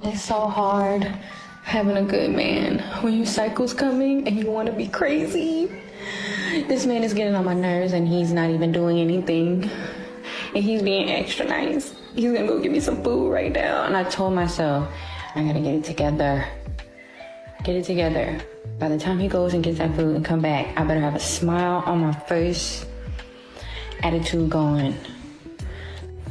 It's so hard having a good man when your cycle's coming and you want to be crazy. This man is getting on my nerves and he's not even doing anything. And he's being extra nice. He's gonna go get me some food right now. And I told myself, I gotta get it together. Get it together. By the time he goes and gets that food and come back, I better have a smile on my face, attitude going.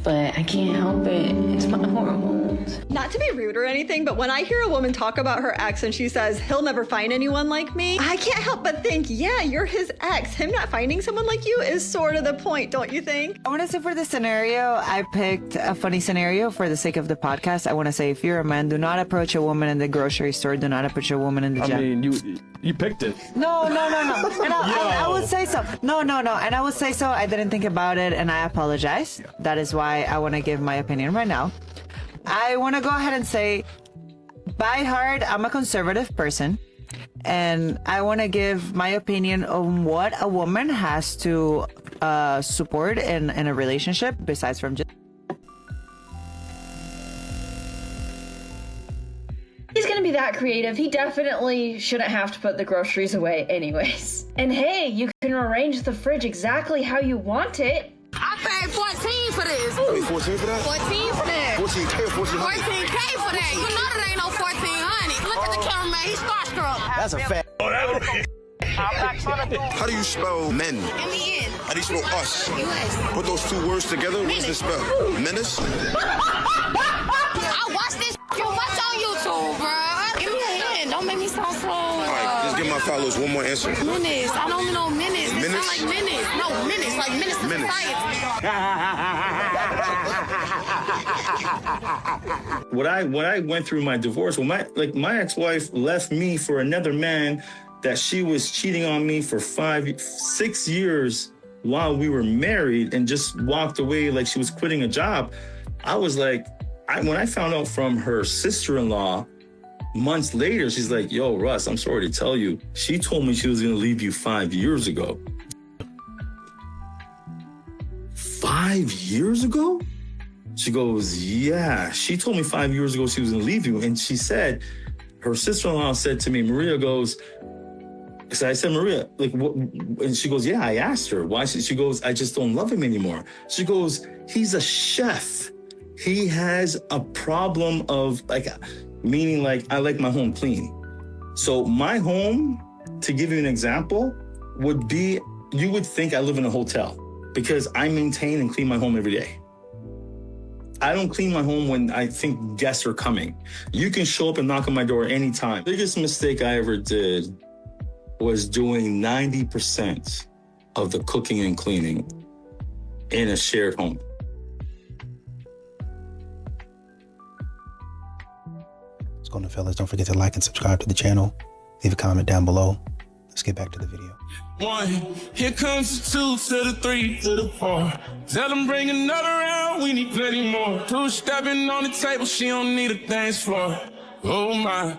But I can't help it. It's my hormones. Not to be rude or anything, but when I hear a woman talk about her ex and she says, he'll never find anyone like me, I can't help but think, yeah, you're his ex. Him not finding someone like you is sort of the point, don't you think? I want to say for this scenario, I picked a funny scenario for the sake of the podcast. I want to say if you're a man, do not approach a woman in the grocery store. Do not approach a woman in the gym. I mean, you picked it. No. And I would say so. No. And I would say so. I didn't think about it, and I apologize. Yeah. That is why I want to give my opinion right now. I want to go ahead and say, by heart, I'm a conservative person, and I want to give my opinion on what a woman has to support in a relationship besides from just. He's gonna be that creative. He definitely shouldn't have to put the groceries away anyways. And hey, you can arrange the fridge exactly how you want it. I paid 14 for this. You paid 14 for that? 14 for that. 14K or 1400? 14K for that. You know that ain't no 1400. Look at the cameraman. He's starstruck. That's a fact. How do you spell men? M-E-N. How do you spell us? U.S. Put those two words together. What's the spell? Menace? I watch this too much on YouTube, bro. Give me a hand. Don't make me sound slow. All right, just give my followers one more answer. Menace. I don't know menace. It sound like menace. No, menace. Like menace to society. When I went through my divorce, when my ex-wife left me for another man that she was cheating on me for 6 years while we were married and just walked away like she was quitting a job, I was like, when I found out from her sister-in-law months later, she's like, yo, Russ, I'm sorry to tell you, she told me she was going to leave you 5 years ago. 5 years ago? She goes, yeah. She told me 5 years ago she was going to leave you. And she said, her sister-in-law said to me, Maria goes, so I said, Maria, like, what? And she goes, yeah, I asked her. Why? She goes, I just don't love him anymore. She goes, he's a chef. He has a problem of, like, meaning, like, I like my home clean. So my home, to give you an example, would be, you would think I live in a hotel because I maintain and clean my home every day. I don't clean my home when I think guests are coming. You can show up and knock on my door anytime. The biggest mistake I ever did was doing 90% of the cooking and cleaning in a shared home. What's going on, fellas? Don't forget to like and subscribe to the channel. Leave a comment down below. Let's get back to the video. 1, here comes the 2 to the 3 to the 4. Tell them bring another round, we need plenty more. 2 stepping on the table, she don't need a dance floor. Oh my,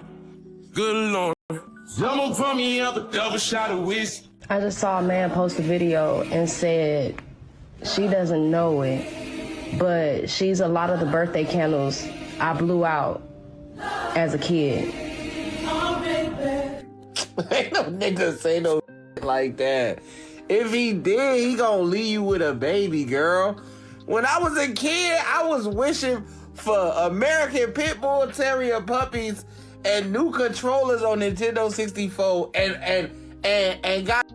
good Lord. Someone pour me up a double shot of whiskey. I just saw a man post a video and said she doesn't know it, but she's a lot of the birthday candles I blew out as a kid. Ain't no nigga say no like that. If he did, he gonna leave you with a baby, girl. When I was a kid, I was wishing for American Pit Bull Terrier puppies and new controllers on Nintendo 64 and got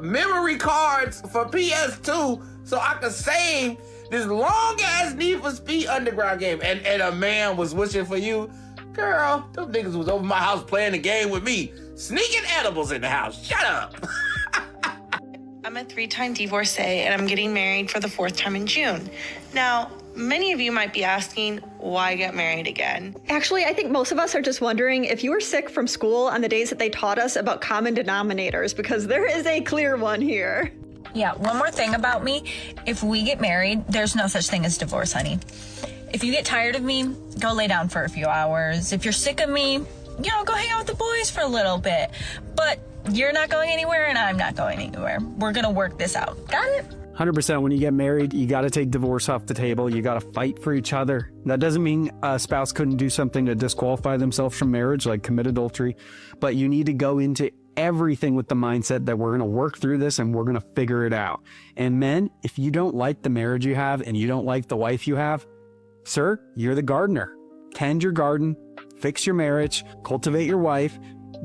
memory cards for PS2 so I could save this long-ass Need for Speed Underground game. And a man was wishing for you. Girl, them niggas was over my house playing the game with me. Sneaking edibles in the house. Shut up. I'm a 3-time divorcee and I'm getting married for the 4th time in June. Now, many of you might be asking, why get married again? Actually, I think most of us are just wondering if you were sick from school on the days that they taught us about common denominators, because there is a clear one here. Yeah, one more thing about me. If we get married, there's no such thing as divorce, honey. If you get tired of me, go lay down for a few hours. If you're sick of me, go hang out with the boys for a little bit. But you're not going anywhere and I'm not going anywhere. We're gonna work this out. Got it? 100%. When you get married, you got to take divorce off the table. You got to fight for each other. That doesn't mean a spouse couldn't do something to disqualify themselves from marriage, like commit adultery, but you need to go into everything with the mindset that we're going to work through this and we're going to figure it out. And men, if you don't like the marriage you have and you don't like the wife you have, sir, you're the gardener. Tend your garden, fix your marriage, cultivate your wife,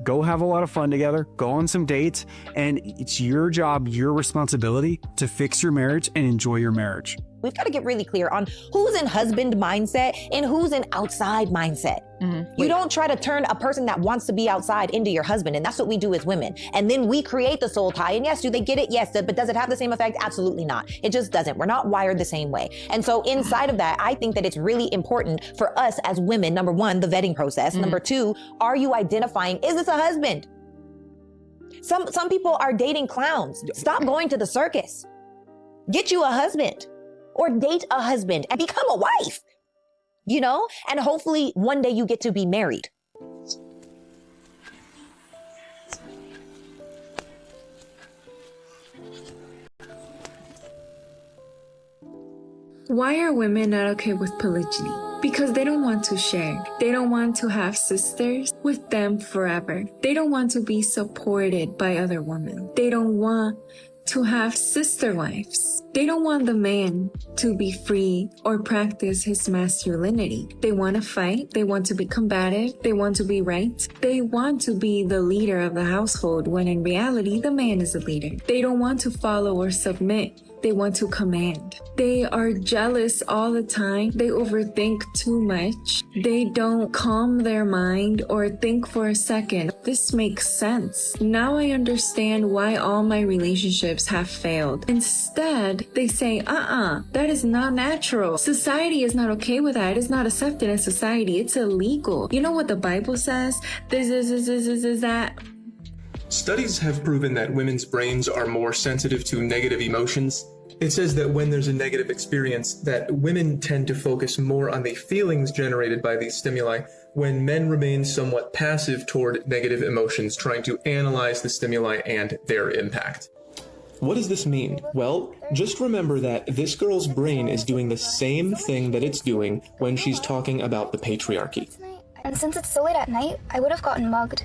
go have a lot of fun together, go on some dates, and it's your job, your responsibility to fix your marriage and enjoy your marriage. We've got to get really clear on who's in husband mindset and who's in outside mindset. You don't try to turn a person that wants to be outside into your husband, and that's what we do as women. And then we create the soul tie, and yes, do they get it? Yes, but does it have the same effect? Absolutely not. It just doesn't. We're not wired the same way. And so inside of that, I think that it's really important for us as women, number one, the vetting process. Number two, are you identifying, is this a husband? Some people are dating clowns. Stop going to the circus. Get you a husband. Or date a husband and become a wife, you know? And hopefully one day you get to be married. Why are women not okay with polygyny? Because they don't want to share. They don't want to have sisters with them forever. They don't want to be supported by other women. They don't want to have sister wives. They don't want the man to be free or practice his masculinity. They want to fight. They want to be combative. They want to be right. They want to be the leader of the household when in reality, the man is the leader. They don't want to follow or submit. They want to command. They are jealous all the time. They overthink too much. They don't calm their mind or think for a second. This makes sense. Now I understand why all my relationships have failed. Instead, they say, that is not natural. Society is not okay with that. It is not accepted in society. It's illegal. You know what the Bible says? This is that. Studies have proven that women's brains are more sensitive to negative emotions. It says that when there's a negative experience, that women tend to focus more on the feelings generated by these stimuli, when men remain somewhat passive toward negative emotions, trying to analyze the stimuli and their impact. What does this mean? Well, just remember that this girl's brain is doing the same thing that it's doing when she's talking about the patriarchy. And since it's so late at night, I would have gotten mugged.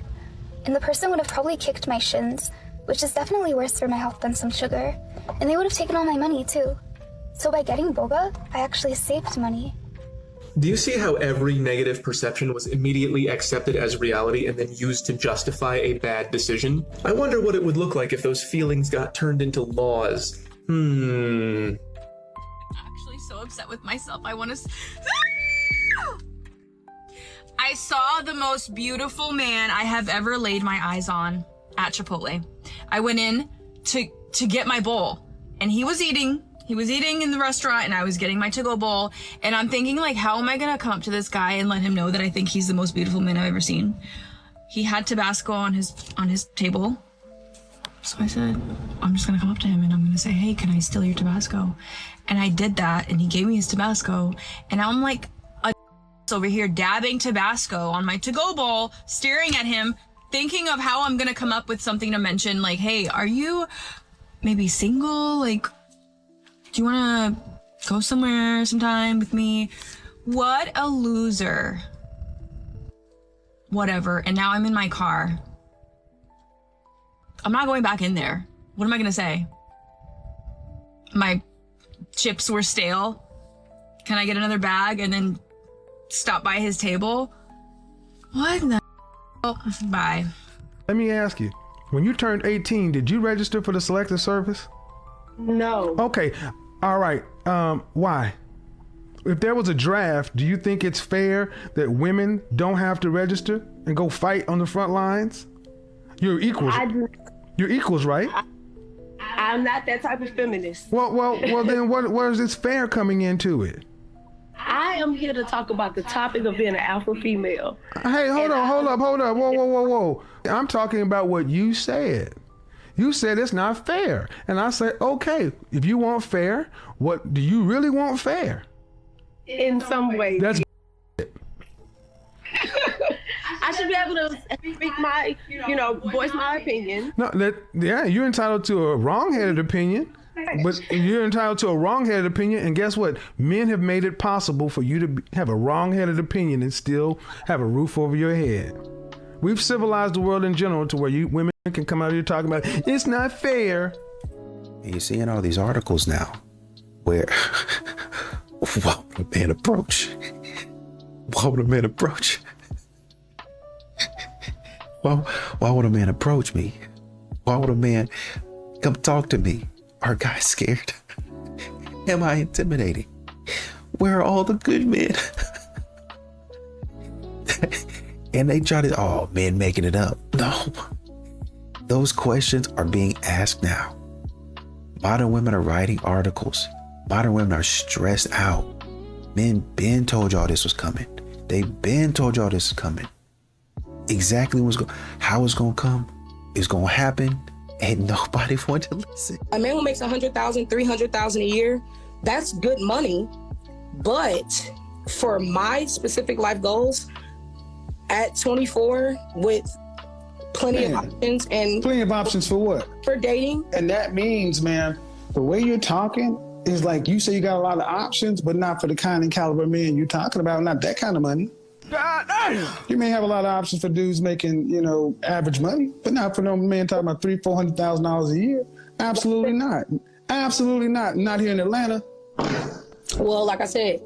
And the person would have probably kicked my shins, which is definitely worse for my health than some sugar. And they would have taken all my money too. So by getting boba, I actually saved money. Do you see how every negative perception was immediately accepted as reality and then used to justify a bad decision? I wonder what it would look like if those feelings got turned into laws. I'm actually so upset with myself. I want to... I saw the most beautiful man I have ever laid my eyes on at Chipotle. I went in to get my bowl, and he was eating in the restaurant, and I was getting my to-go bowl, and I'm thinking, like, how am I gonna come up to this guy and let him know that I think he's the most beautiful man I've ever seen? He had Tabasco on his table. So I said, I'm just gonna come up to him and I'm gonna say, hey, can I steal your Tabasco? And I did that, and he gave me his Tabasco, and I'm like over here dabbing Tabasco on my to-go bowl, staring at him, thinking of how I'm gonna come up with something to mention, like, hey, are you maybe single? Like, do you wanna go somewhere sometime with me? What a loser. Whatever. And now I'm in my car. I'm not going back in there. What am I gonna say? My chips were stale. Can I get another bag and then stop by his table? What in the bye. Let me ask you, when you turned 18, did you register for the Selective Service? No. Okay, all right. Why? If there was a draft, do you think it's fair that women don't have to register and go fight on the front lines? You're equals. You're equals, right? I'm not that type of feminist. Well, then where is this fair coming into it? I am here to talk about the topic of being an alpha female. Hey, hold up. Whoa. I'm talking about what you said. You said it's not fair. And I said, okay, if you want fair, what do you really want fair? In some ways. That's I should be able to speak my, voice my opinion. No, you're entitled to a wrong-headed opinion. finish. But you're entitled to a wrong-headed opinion, and guess what? Men have made it possible for you to have a wrong-headed opinion and still have a roof over your head. We've civilized the world in general to where women can come out here talking about it's not fair. And you're seeing all these articles now where why would a man approach? Why would a man approach? Why would a man approach me? Why would a man come talk to me? Are guys scared? Am I intimidating? Where are all the good men? And they try to, men making it up. No. Those questions are being asked now. Modern women are writing articles. Modern women are stressed out. Men been told y'all this was coming. They been told y'all this is coming. Exactly how it's gonna come, it's gonna happen, and nobody want to listen. A man who makes $100,000, $300,000 a year, that's good money. But for my specific life goals, at 24, with plenty of options and plenty of options for what? For dating. And that means, man, the way you're talking is like you say you got a lot of options, but not for the kind and caliber men you're talking about, not that kind of money. You may have a lot of options for dudes making, average money, but not for no man talking about $300,000-$400,000 a year. Absolutely not. Absolutely not. Not here in Atlanta. Well, like I said,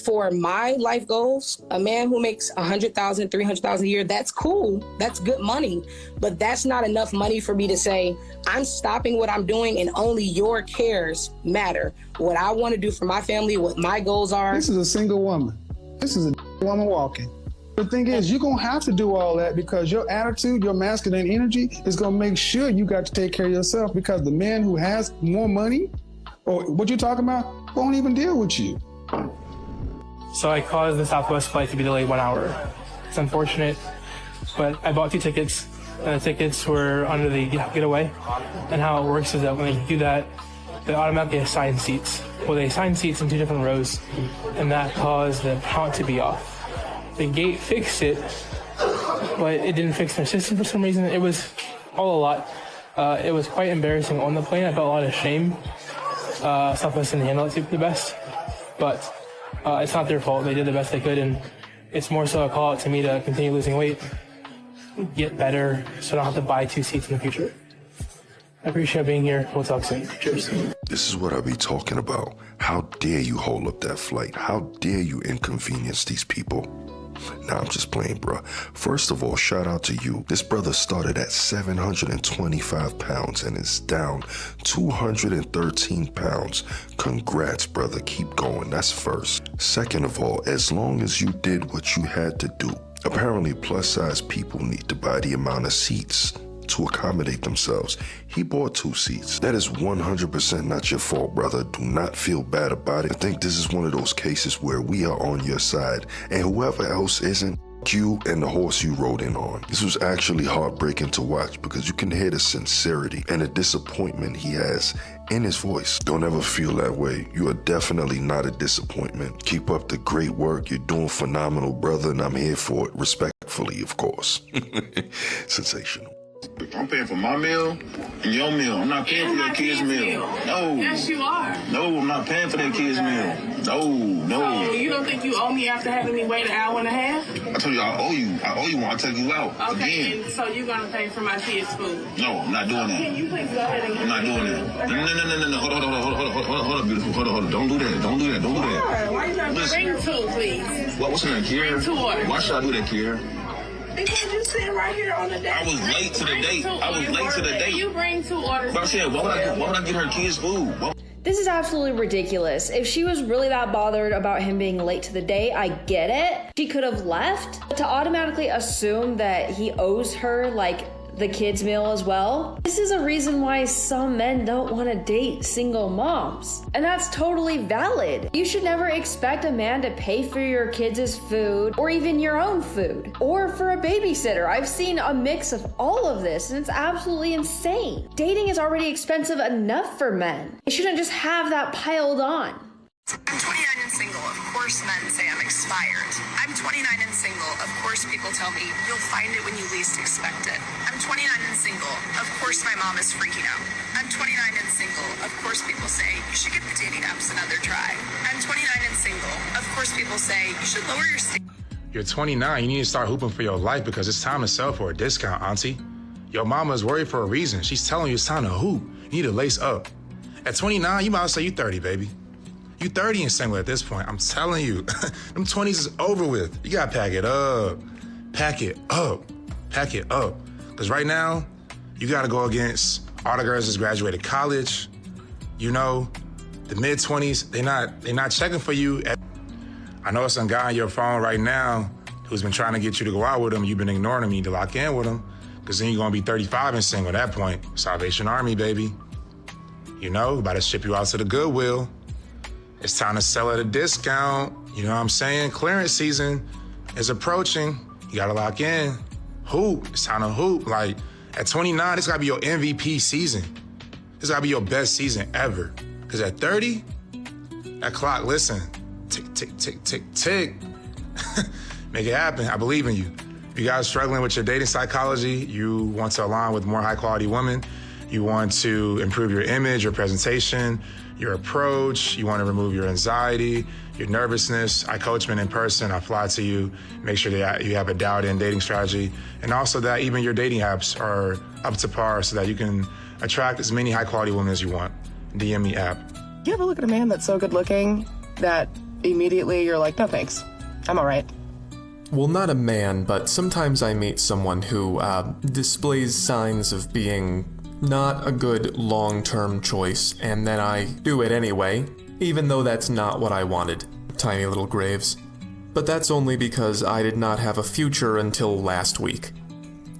for my life goals, a man who makes $100,000, $300,000 a year, that's cool. That's good money. But that's not enough money for me to say, I'm stopping what I'm doing and only your cares matter. What I want to do for my family, what my goals are. This is a single woman. This is a woman walking. The thing is, you're going to have to do all that because your attitude, your masculine energy is going to make sure you got to take care of yourself, because the man who has more money, or what you're talking about, won't even deal with you. So I caused the Southwest flight to be delayed 1 hour. It's unfortunate, but I bought 2 tickets, and the tickets were under the getaway. And how it works is that when they do that, they automatically assign seats. Well, they assign seats in 2 different rows, and that caused the count to be off. The gate fixed it, but it didn't fix their system for some reason. It was all a lot. It was quite embarrassing on the plane. I felt a lot of shame. Southwest didn't handle it the best, but it's not their fault. They did the best they could, and it's more so a call out to me to continue losing weight, get better, so I don't have to buy 2 seats in the future. I appreciate being here. We'll talk soon. Cheers. This is what I be talking about. How dare you hold up that flight? How dare you inconvenience these people? Nah, I'm just playing, bro. First of all, shout out to you. This brother started at 725 pounds and is down 213 pounds. Congrats, brother. Keep going. That's first. Second of all, as long as you did what you had to do, apparently plus-size people need to buy the amount of seats to accommodate themselves. He bought 2 seats. That is 100% not your fault, brother. Do not feel bad about it. I think this is one of those cases where we are on your side, and whoever else isn't, you and the horse you rode in on. This was actually heartbreaking to watch because you can hear the sincerity and the disappointment he has in his voice. Don't ever feel that way. You are definitely not a disappointment. Keep up the great work. You're doing phenomenal, brother, and I'm here for it. Respectfully, of course. Sensational. I'm paying for my meal and your meal. I'm not paying for your kids' meal. No. Yes, you are. No, I'm not paying for their kids' meal. No. So you don't think you owe me after having me wait an hour and a half? I told you I owe you. I owe you when I take you out. Okay, Again. and so you're gonna pay for my kids' food? No, I'm not doing that. Can you please go ahead and I'm not doing that. No. Hold on, beautiful. Hold on. Don't do that. Don't do that. Why you not bring 2, please? What's in that, Kiera? Bring 2 orders. Why should I do that, Kiera? Because you sitting right here on the date. I was late to the date. You bring 2 orders. But I said, why would I get her kids food? This is absolutely ridiculous. If she was really that bothered about him being late to the date, I get it. She could have left. But to automatically assume that he owes her, the kids' meal as well. This is a reason why some men don't want to date single moms. And that's totally valid. You should never expect a man to pay for your kids' food or even your own food or for a babysitter. I've seen a mix of all of this and it's absolutely insane. Dating is already expensive enough for men. They shouldn't just have that piled on. I'm 29 and single. Of course men say I'm expired. I'm 29 and single. Of course people tell me you'll find it when you least expect it. I'm 29 and single. Of course my mom is freaking out. I'm 29 and single. Of course people say you should give the dating apps another try. I'm 29 and single. Of course people say you should lower your You're 29, you need to start hooping for your life because it's time to sell for a discount, auntie. Your mama's worried for a reason. She's telling you it's time to hoop. You need to lace up. At 29, you might as well say you 30, baby. You 30 and single at this point. I'm telling you, them 20s is over with. You gotta pack it up. Pack it up. Pack it up. Because right now, you gotta go against all the girls that's graduated college. You know, the mid-20s, they not checking for you. I know some guy on your phone right now who's been trying to get you to go out with him. You've been ignoring him. You need to lock in with him. Because then you're going to be 35 and single at that point. Salvation Army, baby. You know, about to ship you out to the Goodwill. It's time to sell at a discount. You know what I'm saying? Clearance season is approaching. You got to lock in. Hoop. It's time to hoop. Like, at 29, this got to be your MVP season. This got to be your best season ever. Because at 30, that clock, listen, tick, tick, tick, tick, tick. Make it happen. I believe in you. If you guys are struggling with your dating psychology, you want to align with more high-quality women, you want to improve your image, your presentation, your approach, you want to remove your anxiety, your nervousness, I coach men in person, I fly to you, make sure that you have a dialed-in dating strategy, and also that even your dating apps are up to par so that you can attract as many high-quality women as you want. DM me app. You ever look at a man that's so good-looking that immediately you're like, no thanks, I'm all right? Well, not a man, but sometimes I meet someone who displays signs of being not a good long-term choice, and then I do it anyway, even though that's not what I wanted. Tiny little graves. But that's only because I did not have a future until last week.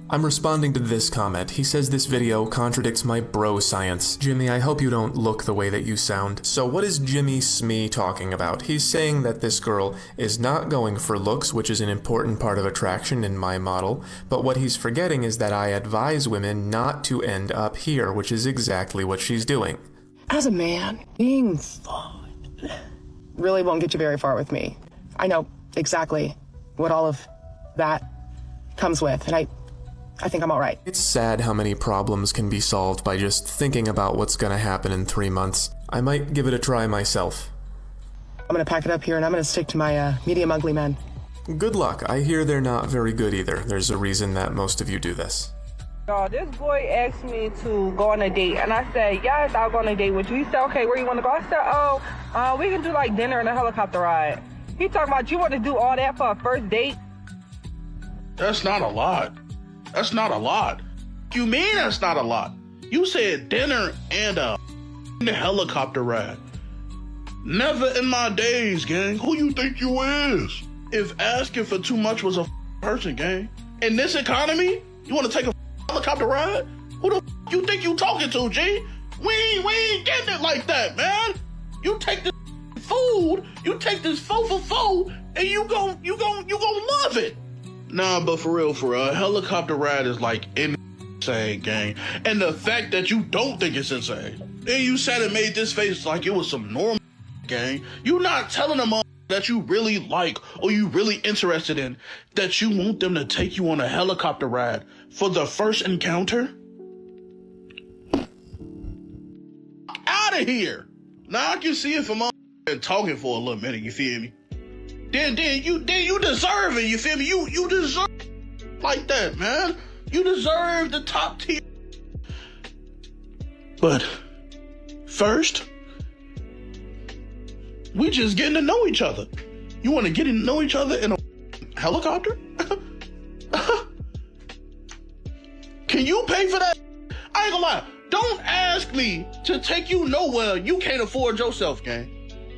I'm responding to this comment. He says this video contradicts my bro science. Jimmy, I hope you don't look the way that you sound. So what is Jimmy Smee talking about? He's saying that this girl is not going for looks, which is an important part of attraction in my model, but what he's forgetting is that I advise women not to end up here, which is exactly what she's doing. As a man, being flawed really won't get you very far with me. I know exactly what all of that comes with, and I think I'm all right. It's sad how many problems can be solved by just thinking about what's gonna happen in 3 months. I might give it a try myself. I'm gonna pack it up here and I'm gonna stick to my medium ugly men. Good luck. I hear they're not very good either. There's a reason that most of you do this. This boy asked me to go on a date, and I said, yes, I'll go on a date with you. He said, okay, where you want to go? I said, we can do like dinner and a helicopter ride. He talking about you want to do all that for a first date? That's not a lot. That's not a lot. You mean that's not a lot? You said dinner and a helicopter ride. Never in my days, gang. Who you think you is? If asking for too much was a person, gang. In this economy, you want to take a helicopter ride? Who the you think you talking to, G? We ain't getting it like that, man. You take this food, you take this 4 for 4, and you gon' love it. Nah, but for real, a helicopter ride is like insane, gang. And the fact that you don't think it's insane, and you sat and made this face like it was some normal, gang. You not telling them that you really like or you really interested in, that you want them to take you on a helicopter ride for the first encounter? Out of here. Now I can see if I'm talking for a little minute, you feel me? Then you deserve it, you feel me? You deserve like that, man. You deserve the top tier. But first, we just getting to know each other. You want to get to know each other in a helicopter? Can you pay for that? I ain't gonna lie. Don't ask me to take you nowhere you can't afford yourself, gang.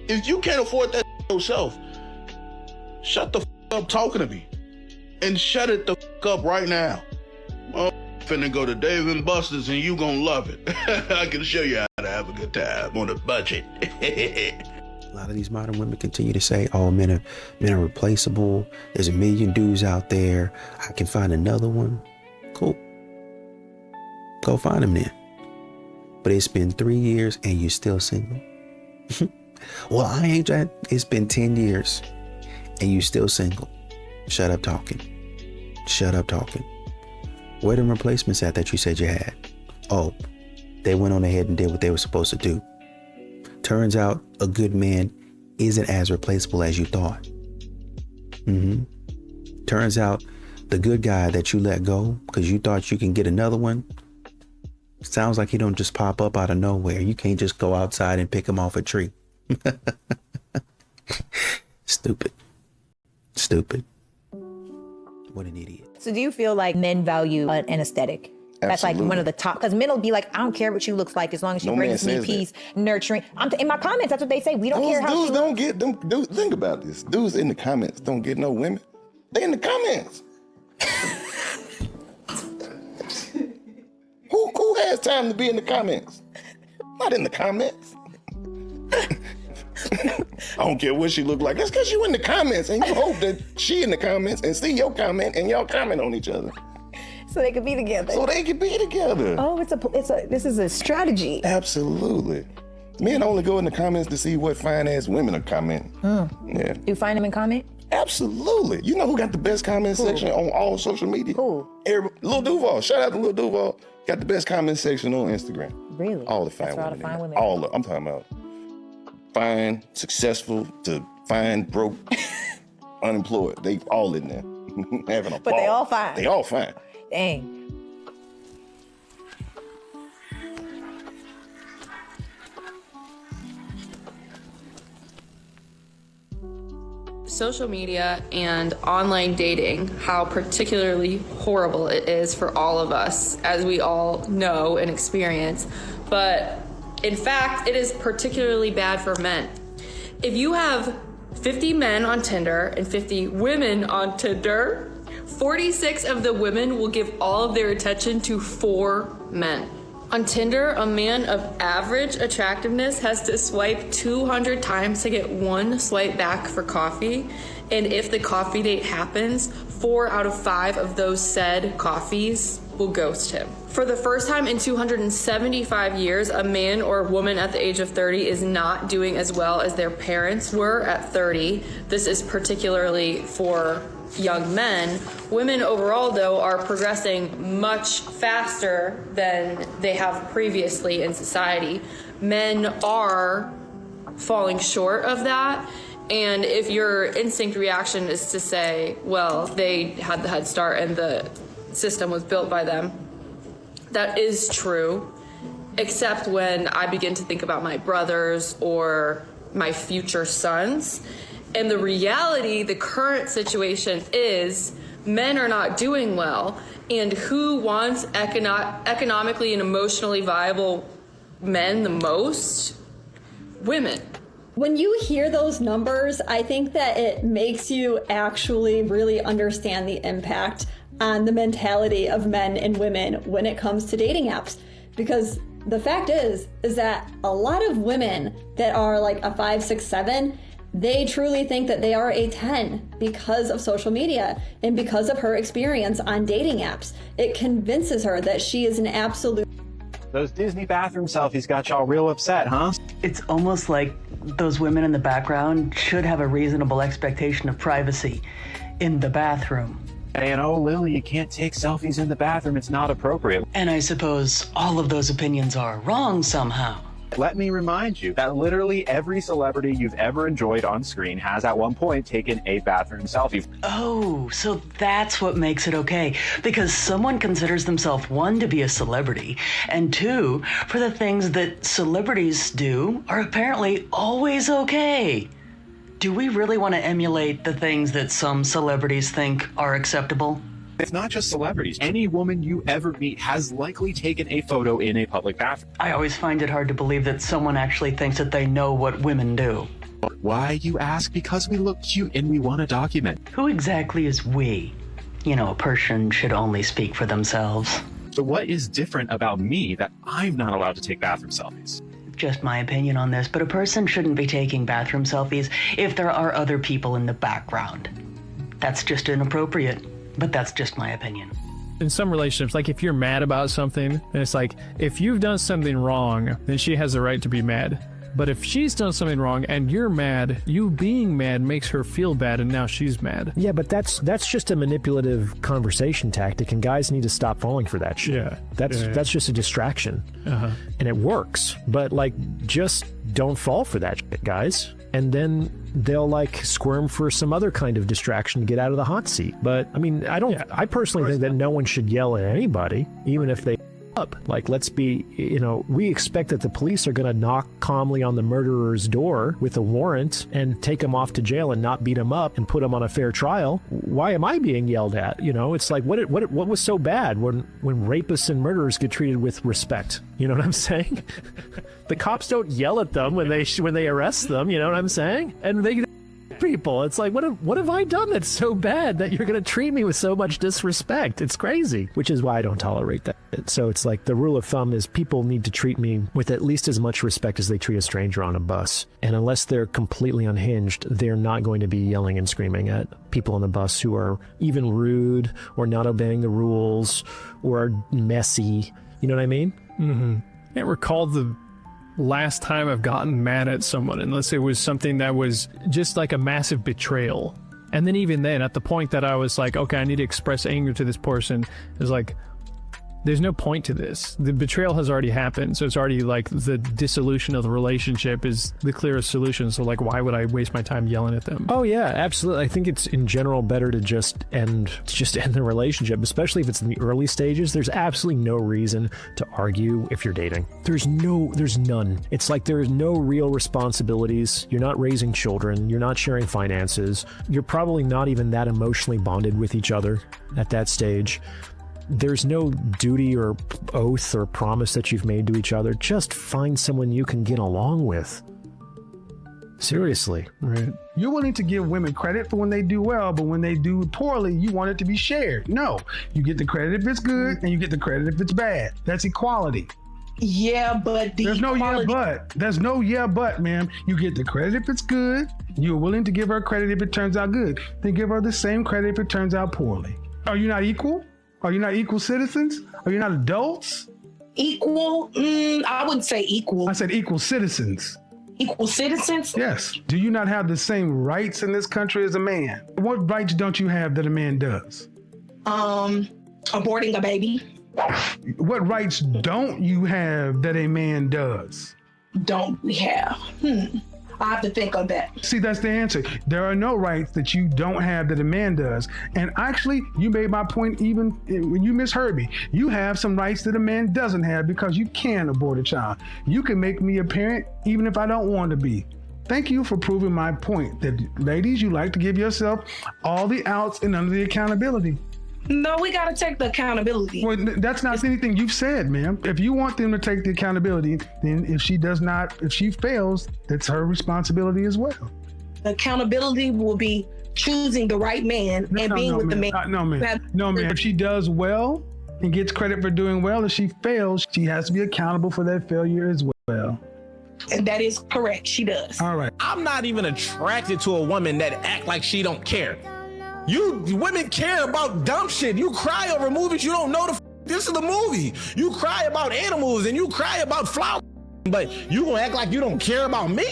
If you can't afford that yourself, shut the up talking to me. And shut it the up right now. I'm finna go to Dave & Buster's and you gonna love it. I can show you how to have a good time on a budget. A lot of these modern women continue to say, oh, men are replaceable. There's a million dudes out there. I can find another one. Cool. Go find him then. But it's been 3 years and you're still single. Well, I ain't that. It's been 10 years and you still single. Shut up talking. Shut up talking. Where the replacements at that you said you had? Oh, They went on ahead and did what they were supposed to do. Turns out a good man isn't as replaceable as you thought. Turns out the good guy that you let go because you thought you can get another one, sounds like he don't just pop up out of nowhere. You can't just go outside and pick him off a tree. Stupid. What an idiot. So do you feel like men value an aesthetic? That's like one of the top, because men will be like, I don't care what she looks like as long as she brings me peace, nurturing. In my comments, that's what they say. We don't care how dudes she don't get them. Dudes, think about this. Dudes in the comments don't get no women. They in the comments. Who has time to be in the comments? Not in the comments. I don't care what she look like. That's because you in the comments and you hope that she in the comments and see your comment and y'all comment on each other. So they could be together. Oh, this is a strategy. Absolutely. Men only go in the comments to see what fine ass women are commenting. Yeah. You find them in comment? Absolutely. You know who got the best comment section on all social media? Who? Lil Duval. Shout out to Lil Duval. Got the best comment section on Instagram. Really? All the fine That's where all women. the fine women. All of, I'm talking about fine, successful to fine, broke, unemployed. They all in there having a ball. But they all fine. They all fine. Dang. Social media and online dating, how particularly horrible it is for all of us, as we all know and experience. But in fact, it is particularly bad for men. If you have 50 men on Tinder and 50 women on Tinder, 46 of the women will give all of their attention to 4 men. On Tinder, a man of average attractiveness has to swipe 200 times to get 1 swipe back for coffee. And if the coffee date happens, 4 out of 5 of those said coffees will ghost him. For the first time in 275 years, a man or woman at the age of 30 is not doing as well as their parents were at 30. This is particularly for young men. Women overall, though, are progressing much faster than they have previously in society. Men are falling short of that. And if your instinct reaction is to say, well, they had the head start and the system was built by them, that is true, except when I begin to think about my brothers or my future sons. And the reality, the current situation is men are not doing well. And who wants economically and emotionally viable men the most? Women. When you hear those numbers, I think that it makes you actually really understand the impact on the mentality of men and women when it comes to dating apps. Because the fact is that a lot of women that are like a 5, 6, 7, they truly think that they are a 10 because of social media and because of her experience on dating apps. It convinces her that she is an absolute. Those Disney bathroom selfies got y'all real upset, huh? It's almost like those women in the background should have a reasonable expectation of privacy in the bathroom. And oh, Lily, you can't take selfies in the bathroom. It's not appropriate. And I suppose all of those opinions are wrong somehow. Let me remind you that literally every celebrity you've ever enjoyed on screen has at one point taken a bathroom selfie. Oh, so that's what makes it okay. Because someone considers themselves, 1, to be a celebrity, and 2, for the things that celebrities do are apparently always okay. Do we really want to emulate the things that some celebrities think are acceptable? It's not just celebrities. Any woman you ever meet has likely taken a photo in a public bathroom. I always find it hard to believe that someone actually thinks that they know what women do. Why, you ask? Because we look cute and we want to document. Who exactly is we? You know, a person should only speak for themselves. So what is different about me that I'm not allowed to take bathroom selfies? Just my opinion on this, but a person shouldn't be taking bathroom selfies if there are other people in the background. That's just inappropriate. But that's just my opinion. In some relationships, like if you're mad about something, and it's like, if you've done something wrong, then she has the right to be mad. But if she's done something wrong and you're mad, you being mad makes her feel bad, and now she's mad. Yeah, but that's just a manipulative conversation tactic, and guys need to stop falling for that shit. Yeah. That's just a distraction. And it works. But like, just don't fall for that shit, guys. And then they'll like squirm for some other kind of distraction to get out of the hot seat. But I mean, I personally think that no one should yell at anybody, even if they up. Like, let's be, we expect that the police are going to knock calmly on the murderer's door with a warrant and take him off to jail and not beat him up and put him on a fair trial. Why am I being yelled at? It's like, what was so bad when rapists and murderers get treated with respect? You know what I'm saying? The cops don't yell at them when they arrest them. You know what I'm saying? And they people. It's like, what have I done that's so bad that you're going to treat me with so much disrespect? It's crazy, which is why I don't tolerate that. So it's like the rule of thumb is people need to treat me with at least as much respect as they treat a stranger on a bus. And unless they're completely unhinged, they're not going to be yelling and screaming at people on the bus who are even rude or not obeying the rules or are messy. You know what I mean? Mm-hmm. I can't recall the last time I've gotten mad at someone unless it was something that was just like a massive betrayal. And then even then, at the point that I was like, okay, I need to express anger to this person, is like, there's no point to this. The betrayal has already happened, so it's already like the dissolution of the relationship is the clearest solution. So like, why would I waste my time yelling at them? Oh yeah, absolutely. I think it's in general better to just end the relationship, especially if it's in the early stages. There's absolutely no reason to argue if you're dating. There's none. It's like there's no real responsibilities. You're not raising children. You're not sharing finances. You're probably not even that emotionally bonded with each other at that stage. There's no duty or oath or promise that you've made to each other. Just find someone you can get along with. Seriously. Right. You're willing to give women credit for when they do well, but when they do poorly, you want it to be shared. No, you get the credit if it's good, and you get the credit if it's bad. That's equality. Yeah, but there's no yeah, but. There's no yeah, but, ma'am. You get the credit if it's good. You're willing to give her credit if it turns out good. Then give her the same credit if it turns out poorly. Are you not equal? Are you not equal citizens? Are you not adults? Equal? I wouldn't say equal. I said equal citizens. Equal citizens? Yes. Do you not have the same rights in this country as a man? What rights don't you have that a man does? Aborting a baby. What rights don't you have that a man does? Don't we have? I have to think on that. See, that's the answer. There are no rights that you don't have that a man does. And actually, you made my point even when you misheard me. You have some rights that a man doesn't have because you can abort a child. You can make me a parent even if I don't want to be. Thank you for proving my point that, ladies, you like to give yourself all the outs and none of the accountability. No, we got to take the accountability. Well, that's not anything you've said, ma'am. If you want them to take the accountability, then if she fails, that's her responsibility as well. Accountability will be choosing the right man and being with the man. No, ma'am. If she does well and gets credit for doing well, if she fails, she has to be accountable for that failure as well. And that is correct. She does. All right. I'm not even attracted to a woman that act like she don't care. You women care about dumb shit. You cry over movies you don't know this is the movie. You cry about animals and you cry about flowers, but you gonna act like you don't care about me?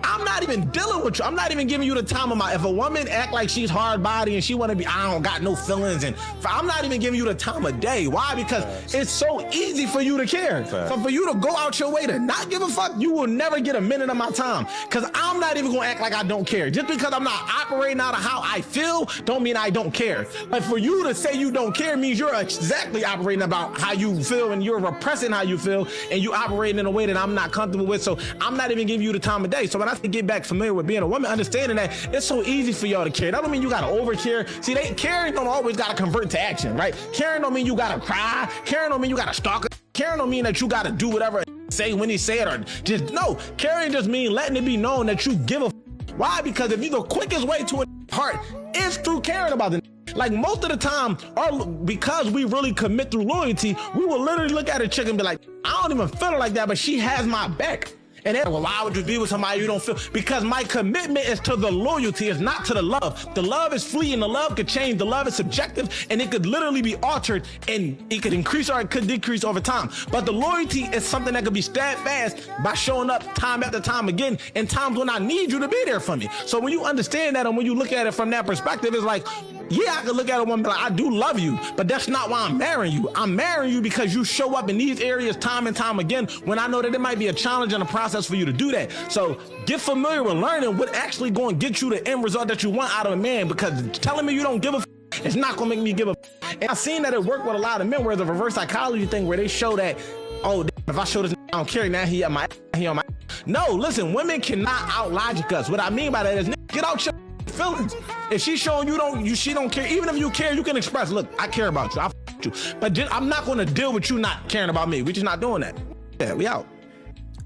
I'm not even dealing with you. I'm not even giving you the time of my. If a woman act like she's hard body and she want to be, I don't got no feelings, and I'm not even giving you the time of day. Why? Because it's so easy for you to care. So for you to go out your way to not give a fuck, you will never get a minute of my time. Because I'm not even gonna act like I don't care. Just because I'm not operating out of how I feel, don't mean I don't care. But for you to say you don't care means you're exactly operating about how you feel, and you're repressing how you feel, and you operating in a way that I'm not comfortable with. So I'm not even giving you the time of day. So when I get back familiar with being a woman, understanding that it's so easy for y'all to care. That don't mean you gotta over care. See, caring don't always gotta convert to action, right? Caring don't mean you gotta cry. Caring don't mean you gotta stalk. Caring don't mean that you gotta do whatever say when he say it, or just no. Caring just mean letting it be known that you give a why? Because if the quickest way to a heart is through caring about the like most of the time, because we really commit through loyalty, we will literally look at a chick and be like, I don't even feel it like that, but she has my back. And then, well, why would you be with somebody you don't feel? Because my commitment is to the loyalty, it's not to the love. The love is fleeting, the love could change, the love is subjective, and it could literally be altered, and it could increase or it could decrease over time. But the loyalty is something that could be steadfast by showing up time after time again in times when I need you to be there for me. So when you understand that, and when you look at it from that perspective, it's like, yeah, I could look at a woman like, I do love you, but that's not why I'm marrying you. I'm marrying you because you show up in these areas time and time again when I know that it might be a challenge and a process for you to do that. So get familiar with learning what actually going to get you the end result that you want out of a man, because telling me you don't give a it's not going to make me give a And I've seen that it work with a lot of men where the reverse psychology thing where they show that, oh, if I show this, I don't care, now he on my. No, listen, women cannot out-logic us. What I mean by that is, get out your feelings. If she's showing she don't care, even if you care, you can express, look, I care about you, I f you. But I'm not going to deal with you not caring about me. We're just not doing that. Yeah, we out.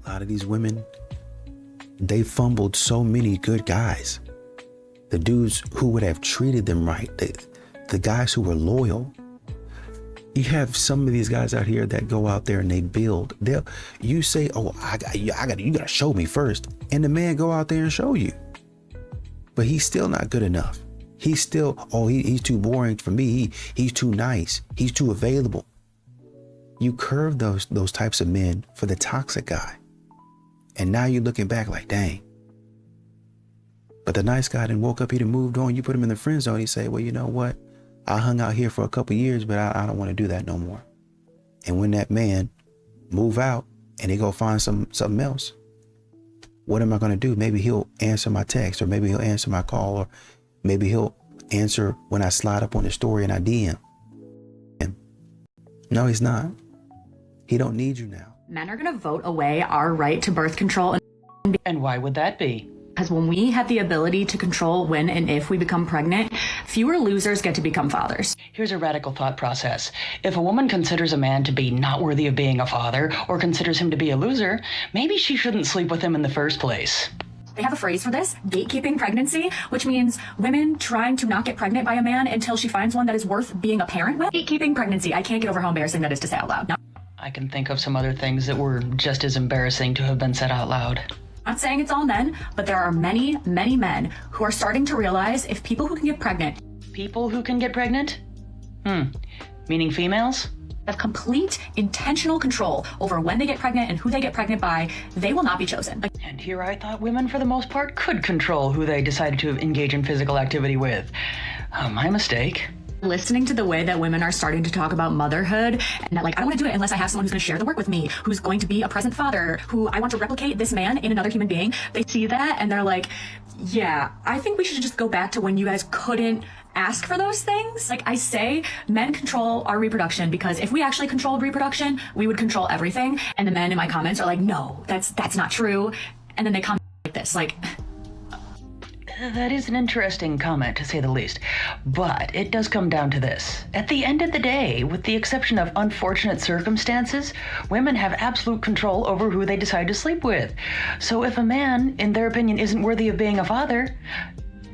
A lot of these women, they fumbled so many good guys. The dudes who would have treated them right, the guys who were loyal. You have some of these guys out here that go out there and they build. You say, oh, you gotta show me first. And the man go out there and show you. But he's still not good enough. He's still, he's too boring for me. He's too nice. He's too available. You curve those types of men for the toxic guy. And now you're looking back like, dang. But the nice guy then woke up, he done moved on. You put him in the friend zone. He say, well, you know what? I hung out here for a couple years, but I don't want to do that no more. And when that man move out and they go find something else, what am I going to do? Maybe he'll answer my text, or maybe he'll answer my call, or maybe he'll answer when I slide up on the story and I DM him. No, he's not. He don't need you now. Men are going to vote away our right to birth control. And why would that be? Because when we have the ability to control when and if we become pregnant, fewer losers get to become fathers. Here's a radical thought process. If a woman considers a man to be not worthy of being a father, or considers him to be a loser, maybe she shouldn't sleep with him in the first place. They have a phrase for this, gatekeeping pregnancy, which means women trying to not get pregnant by a man until she finds one that is worth being a parent with. Gatekeeping pregnancy. I can't get over how embarrassing that is to say out loud. I can think of some other things that were just as embarrassing to have been said out loud. I'm not saying it's all men, but there are many, many men who are starting to realize if people who can get pregnant. People who can get pregnant? Meaning females? Have complete intentional control over when they get pregnant and who they get pregnant by, they will not be chosen. And here I thought women, for the most part, could control who they decided to engage in physical activity with. My mistake. Listening to the way that women are starting to talk about motherhood, and that, like, I don't want to do it unless I have someone who's going to share the work with me, who's going to be a present father, who I want to replicate this man in another human being. They see that and they're like, yeah, I think we should just go back to when you guys couldn't ask for those things. Like I say, men control our reproduction, because if we actually controlled reproduction, we would control everything. And the men in my comments are like, no, that's not true. And then they comment like this, like, that is an interesting comment, to say the least. But it does come down to this. At the end of the day, with the exception of unfortunate circumstances, women have absolute control over who they decide to sleep with. So if a man, in their opinion, isn't worthy of being a father,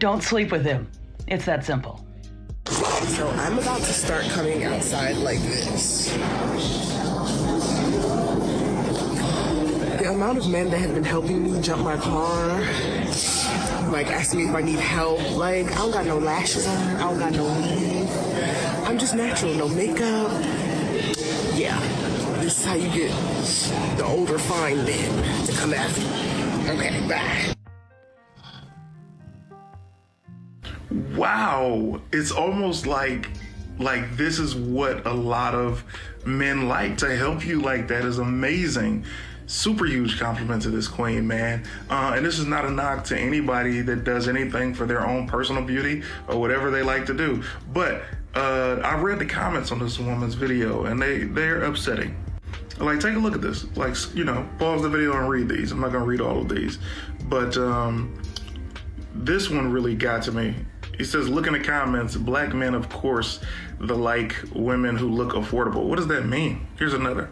don't sleep with him. It's that simple. So I'm about to start coming outside like this. The amount of men that have been helping me jump my car, like asking me if I need help. Like, I don't got no lashes on, I don't got no weave. I'm just natural, no makeup. Yeah, this is how you get the older fine men to come after you. Okay, bye. Wow, it's almost like this is what a lot of men like, to help you like that is amazing. Super huge compliment to this queen, man. And this is not a knock to anybody that does anything for their own personal beauty or whatever they like to do. But I read the comments on this woman's video, and they're upsetting. Like, take a look at this. Like, you know, pause the video and read these. I'm not gonna read all of these, but this one really got to me. He says, look in the comments, black men, of course, they like women who look affordable. What does that mean? Here's another.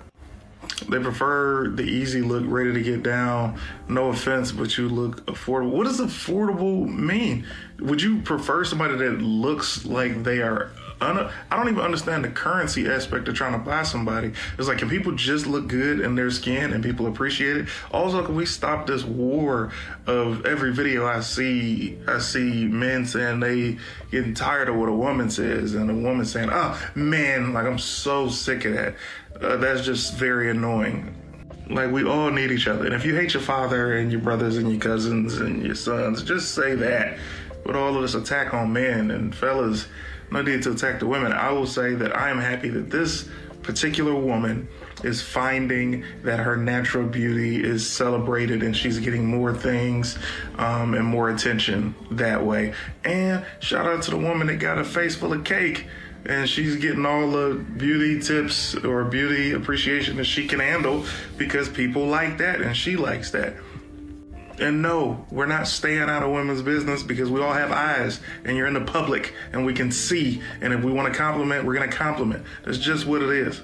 They prefer the easy look, ready to get down. No offense, but you look affordable. What does affordable mean? Would you prefer somebody that looks like they are I don't even understand the currency aspect of trying to buy somebody. It's like, can people just look good in their skin and people appreciate it? Also, can we stop this war of every video I see men saying they getting tired of what a woman says, and a woman saying, oh, man, like, I'm so sick of that. That's just very annoying. Like, we all need each other. And if you hate your father and your brothers and your cousins and your sons, just say that. But all of this attack on men and fellas, no need to attack the women. I will say that I am happy that this particular woman is finding that her natural beauty is celebrated and she's getting more things and more attention that way. And shout out to the woman that got a face full of cake and she's getting all the beauty tips or beauty appreciation that she can handle because people like that and she likes that. And no, we're not staying out of women's business because we all have eyes and you're in the public and we can see. And if we want to compliment, we're going to compliment. That's just what it is.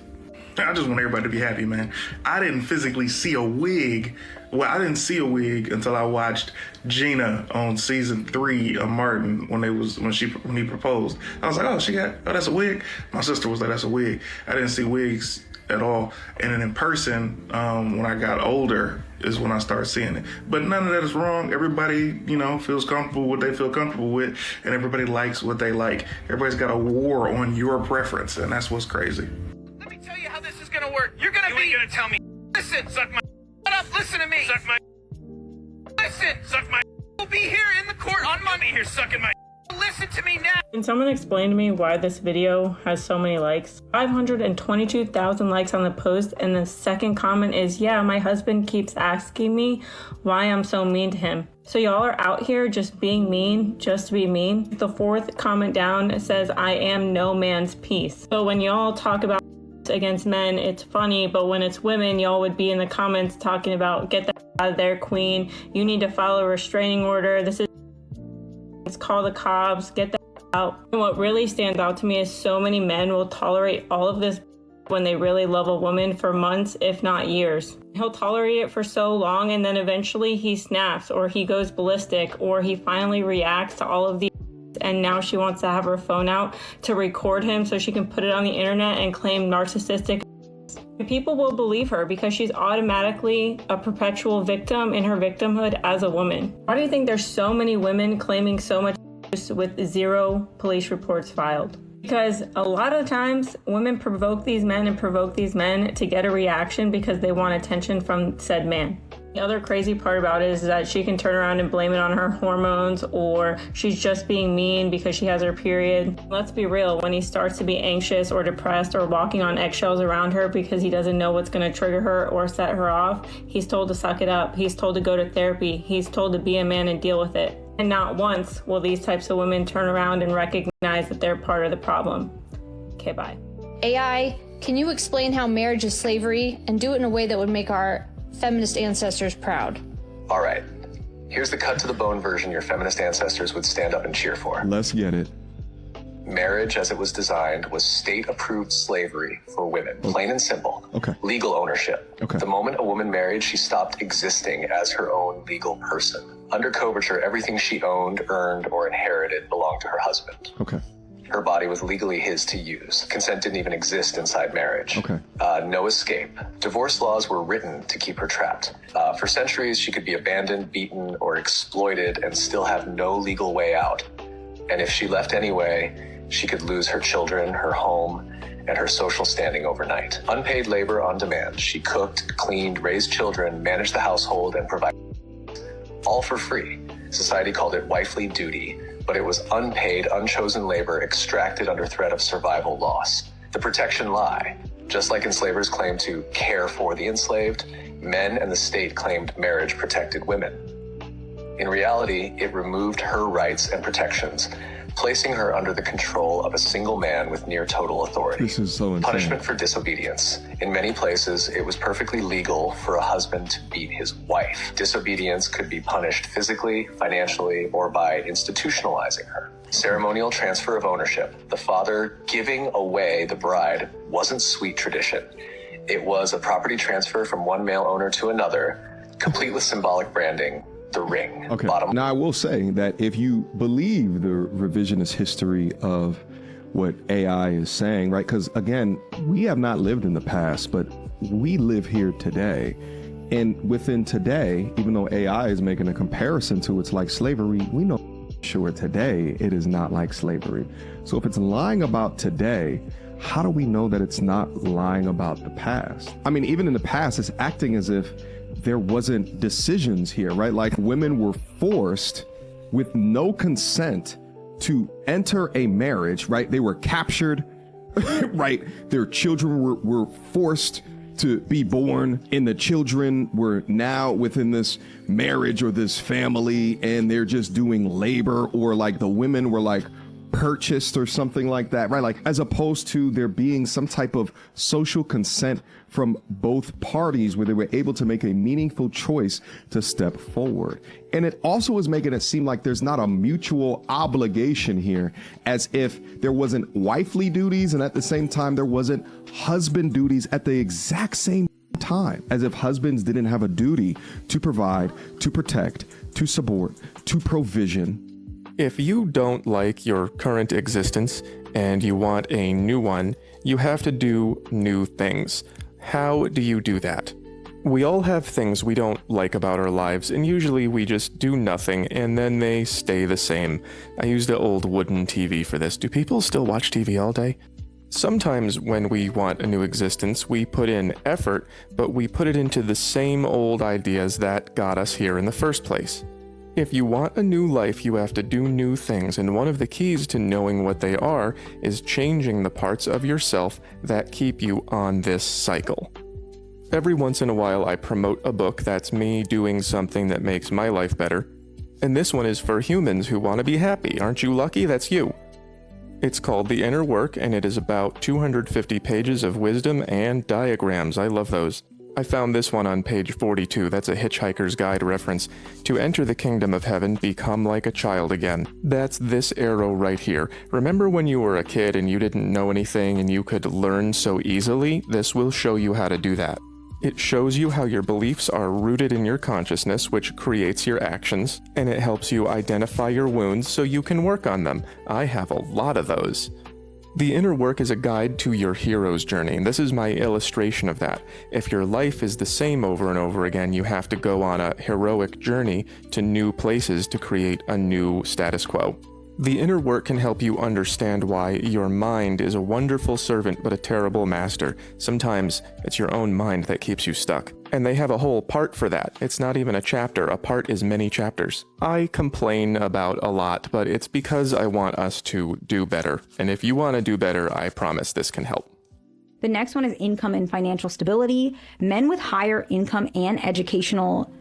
I just want everybody to be happy, man. I didn't physically see a wig. Well, I didn't see a wig until I watched Gina on season 3 of Martin when he proposed. I was like, oh, that's a wig. My sister was like, that's a wig. I didn't see wigs at all. And then in person, when I got older, is when I started seeing it. But none of that is wrong. Everybody, feels comfortable with what they feel comfortable with, and everybody likes what they like. Everybody's got a war on your preference, and that's what's crazy. Let me tell you how this is gonna work. You ain't gonna tell me. Listen, suck my. Shut up, listen to me. Suck my. Listen, suck my. We'll be here in the court on Monday. Here, sucking my. Listen to me now. Can someone explain to me why this video has so many likes? 522,000 likes on the post, and the second comment is, yeah, my husband keeps asking me why I'm so mean to him. So y'all are out here just being mean, just to be mean. The fourth comment down says, I am no man's peace. So when y'all talk about against men, it's funny, but when it's women, y'all would be in the comments talking about, get that out of there, queen. You need to file a restraining order. Call the cops, get that out. And what really stands out to me is so many men will tolerate all of this when they really love a woman for months, if not years. He'll tolerate it for so long, and then eventually he snaps, or he goes ballistic, or he finally reacts to all of the and now she wants to have her phone out to record him so she can put it on the internet and claim narcissistic. People will believe her because she's automatically a perpetual victim in her victimhood as a woman. Why do you think there's so many women claiming so much with 0 police reports filed? Because a lot of times women provoke these men to get a reaction because they want attention from said man. The other crazy part about it is that she can turn around and blame it on her hormones, or she's just being mean because she has her period. Let's be real, when he starts to be anxious or depressed or walking on eggshells around her because he doesn't know what's going to trigger her or set her off, he's told to suck it up. He's told to go to therapy. He's told to be a man and deal with it. And not once will these types of women turn around and recognize that they're part of the problem. Okay, bye. AI, can you explain how marriage is slavery and do it in a way that would make our feminist ancestors proud? All right. Here's the cut to the bone version your feminist ancestors would stand up and cheer for. Let's get it. Marriage, as it was designed, was state-approved slavery for women. Plain and simple. Okay. Legal ownership. Okay. The moment a woman married, she stopped existing as her own legal person. Under coverture, everything she owned, earned, or inherited belonged to her husband. Okay. Her body was legally his to use. Consent didn't even exist inside marriage. Okay. No escape. Divorce laws were written to keep her trapped. For centuries, she could be abandoned, beaten, or exploited and still have no legal way out. And if she left anyway, she could lose her children, her home, and her social standing overnight. Unpaid labor on demand. She cooked, cleaned, raised children, managed the household, and provided all for free. Society called it wifely duty, but it was unpaid, unchosen labor extracted under threat of survival loss. The protection lie. Just like enslavers claimed to care for the enslaved, men and the state claimed marriage protected women. In reality, it removed her rights and protections, placing her under the control of a single man with near total authority. This is so insane. Punishment for disobedience. In many places, it was perfectly legal for a husband to beat his wife. Disobedience could be punished physically, financially, or by institutionalizing her. Ceremonial transfer of ownership. The father giving away the bride wasn't sweet tradition. It was a property transfer from one male owner to another, complete with symbolic branding. The ring. Okay. Now, I will say that if you believe the revisionist history of what AI is saying, right? Because again, we have not lived in the past, but we live here today. And within today, even though AI is making a comparison to it's like slavery, we know sure today it is not like slavery. So if it's lying about today, how do we know that it's not lying about the past? I mean, even in the past, it's acting as if there wasn't decisions here, right? Like women were forced with no consent to enter a marriage, right? They were captured, right? Their children were forced to be born, and the children were now within this marriage or this family, and they're just doing labor, or like the women were like purchased or something like that, right? Like, as opposed to there being some type of social consent from both parties where they were able to make a meaningful choice to step forward. And it also is making it seem like there's not a mutual obligation here, as if there wasn't wifely duties and at the same time there wasn't husband duties at the exact same time, as if husbands didn't have a duty to provide, to protect, to support, to provision. If you don't like your current existence and you want a new one, you have to do new things. How do you do that? We all have things we don't like about our lives, and usually we just do nothing and then they stay the same. I used an old wooden TV for this. Do people still watch TV all day? Sometimes when we want a new existence, we put in effort, but we put it into the same old ideas that got us here in the first place. If you want a new life, you have to do new things, and one of the keys to knowing what they are is changing the parts of yourself that keep you on this cycle. Every once in a while, I promote a book that's me doing something that makes my life better, and this one is for humans who want to be happy. Aren't you lucky? That's you. It's called The Inner Work, and it is about 250 pages of wisdom and diagrams. I love those. I found this one on page 42. That's a Hitchhiker's Guide reference. To enter the kingdom of heaven, become like a child again. That's this arrow right here. Remember when you were a kid and you didn't know anything and you could learn so easily? This will show you how to do that. It shows you how your beliefs are rooted in your consciousness, which creates your actions, and it helps you identify your wounds so you can work on them. I have a lot of those. The Inner Work is a guide to your hero's journey, and this is my illustration of that. If your life is the same over and over again, you have to go on a heroic journey to new places to create a new status quo. The Inner Work can help you understand why your mind is a wonderful servant but a terrible master. Sometimes it's your own mind that keeps you stuck. And they have a whole part for that. It's not even a chapter. A part is many chapters. I complain about a lot, but it's because I want us to do better. And if you want to do better, I promise this can help. The next one is income and financial stability. Men with higher income and educational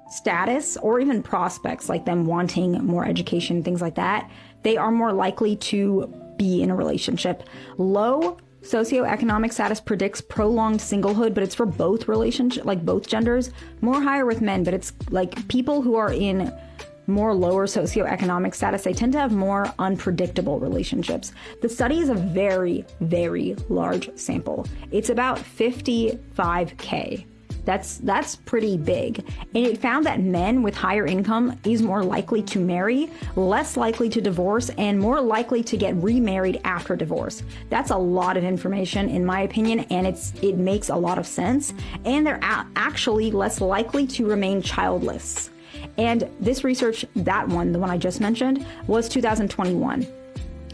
status, or even prospects, like them wanting more education, things like that, they are more likely to be in a relationship. Low socioeconomic status predicts prolonged singlehood, but it's for both relationship, like both genders. More higher with men, but it's like people who are in more lower socioeconomic status, they tend to have more unpredictable relationships. The study is a very, very large sample. It's about 55K. That's pretty big. And it found that men with higher income is more likely to marry, less likely to divorce, and more likely to get remarried after divorce. That's a lot of information in my opinion, and it makes a lot of sense. And they're actually less likely to remain childless. And this research, that one, the one I just mentioned, was 2021.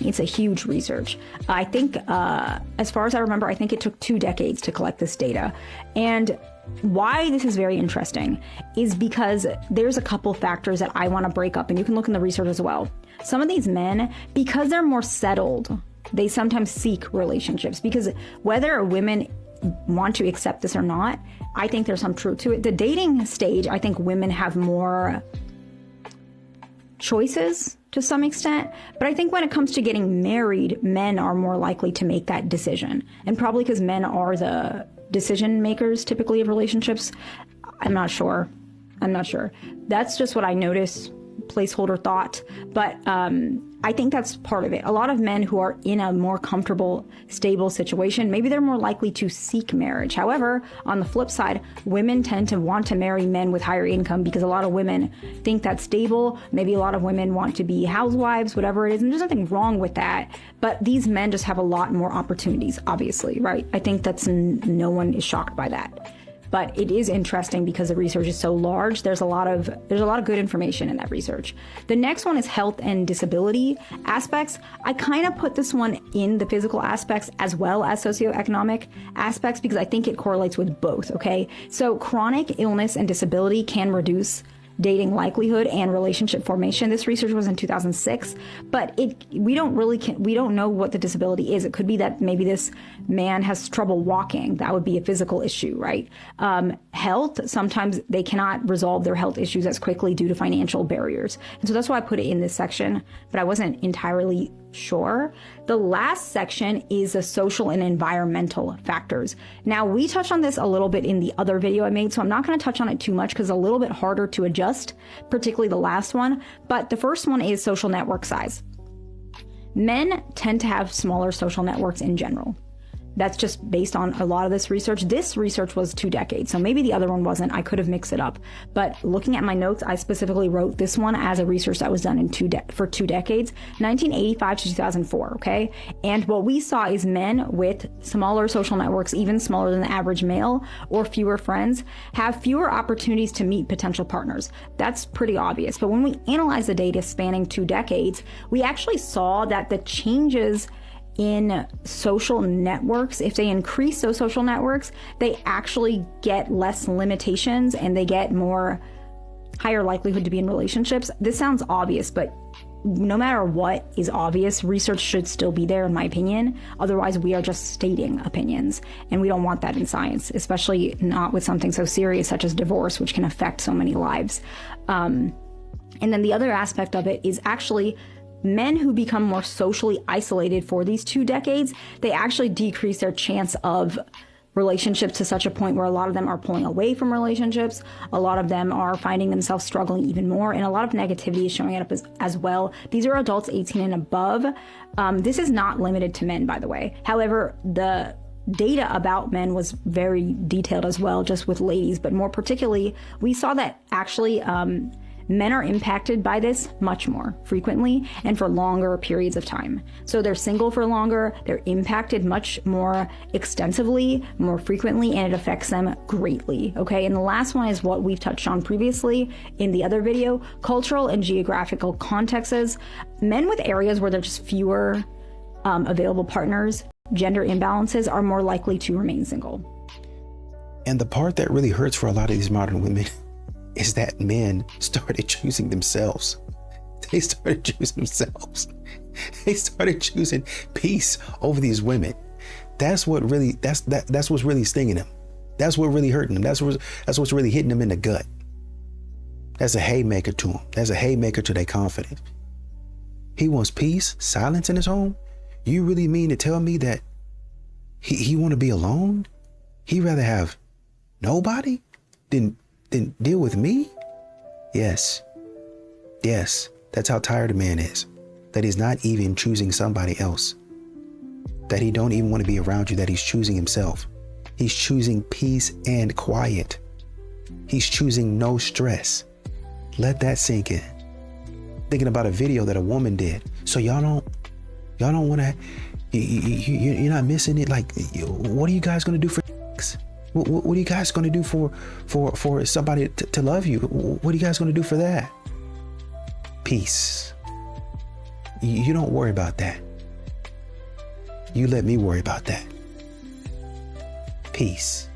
It's a huge research. I think, as far as I remember, I think it took 2 decades to collect this data. And why this is very interesting is because there's a couple factors that I want to break up, and you can look in the research as well. Some of these men, because they're more settled, they sometimes seek relationships, because whether women want to accept this or not, I think there's some truth to it. The dating stage, I think women have more choices to some extent, but I think when it comes to getting married, men are more likely to make that decision, and probably because men are the decision makers typically of relationships. I'm not sure. That's just what I notice placeholder thought, but I think that's part of it. A lot of men who are in a more comfortable, stable situation, maybe they're more likely to seek marriage. However, on the flip side, women tend to want to marry men with higher income because a lot of women think that's stable. Maybe a lot of women want to be housewives, whatever it is, and there's nothing wrong with that. But these men just have a lot more opportunities, obviously, right? I think that's no one is shocked by that. But it is interesting because the research is so large. There's a lot of good information in that research. The next one is health and disability aspects. I kind of put this one in the physical aspects as well as socioeconomic aspects because I think it correlates with both, okay? So chronic illness and disability can reduce dating likelihood and relationship formation. This research was in 2006, but we don't know what the disability is. It could be that maybe this man has trouble walking. That would be a physical issue, right? Health, sometimes they cannot resolve their health issues as quickly due to financial barriers. And so that's why I put it in this section, but I wasn't entirely sure. The last section is the social and environmental factors. Now, we touched on this a little bit in the other video I made, so I'm not going to touch on it too much because it's a little bit harder to adjust, particularly the last one. But the first one is social network size. Men tend to have smaller social networks in general. That's just based on a lot of this research. This research was 2 decades, so maybe the other one wasn't. I could have mixed it up. But looking at my notes, I specifically wrote this one as a research that was done in for 2 decades, 1985 to 2004, okay? And what we saw is men with smaller social networks, even smaller than the average male, or fewer friends, have fewer opportunities to meet potential partners. That's pretty obvious. But when we analyze the data spanning 2 decades, we actually saw that the changes in social networks, if they increase those social networks, they actually get less limitations and they get higher likelihood to be in relationships. This sounds obvious, but no matter what is obvious, research should still be there, in my opinion. Otherwise, we are just stating opinions, and we don't want that in science, especially not with something so serious such as divorce, which can affect so many lives. And then the other aspect of it is actually men who become more socially isolated for these 2 decades, they actually decrease their chance of relationships to such a point where a lot of them are pulling away from relationships. A lot of them are finding themselves struggling even more, and a lot of negativity is showing up as well. These are adults 18 and above. This is not limited to men, by the way. However, the data about men was very detailed as well, just with ladies, but more particularly, we saw that actually men are impacted by this much more frequently and for longer periods of time. So they're single for longer, they're impacted much more extensively, more frequently, and it affects them greatly, okay? And the last one is what we've touched on previously in the other video, cultural and geographical contexts. Men with areas where there's just fewer available partners, gender imbalances, are more likely to remain single. And the part that really hurts for a lot of these modern women is that men started choosing themselves. They started choosing themselves. They started choosing peace over these women. That's what's really stinging them. That's what really hurting them. That's what's really hitting them in the gut. That's a haymaker to them. That's a haymaker to their confidence. He wants peace, silence in his home. You really mean to tell me that he want to be alone? He'd rather have nobody than deal with me? Yes. That's how tired a man is. That he's not even choosing somebody else. That he don't even want to be around you, that he's choosing himself. He's choosing peace and quiet. He's choosing no stress. Let that sink in. Thinking about a video that a woman did. So y'all don't want to, you're not missing it. Like, what are you guys going to do for sex? What are you guys going to do for somebody to love you? What are you guys going to do for that? Peace. You don't worry about that. You let me worry about that. Peace.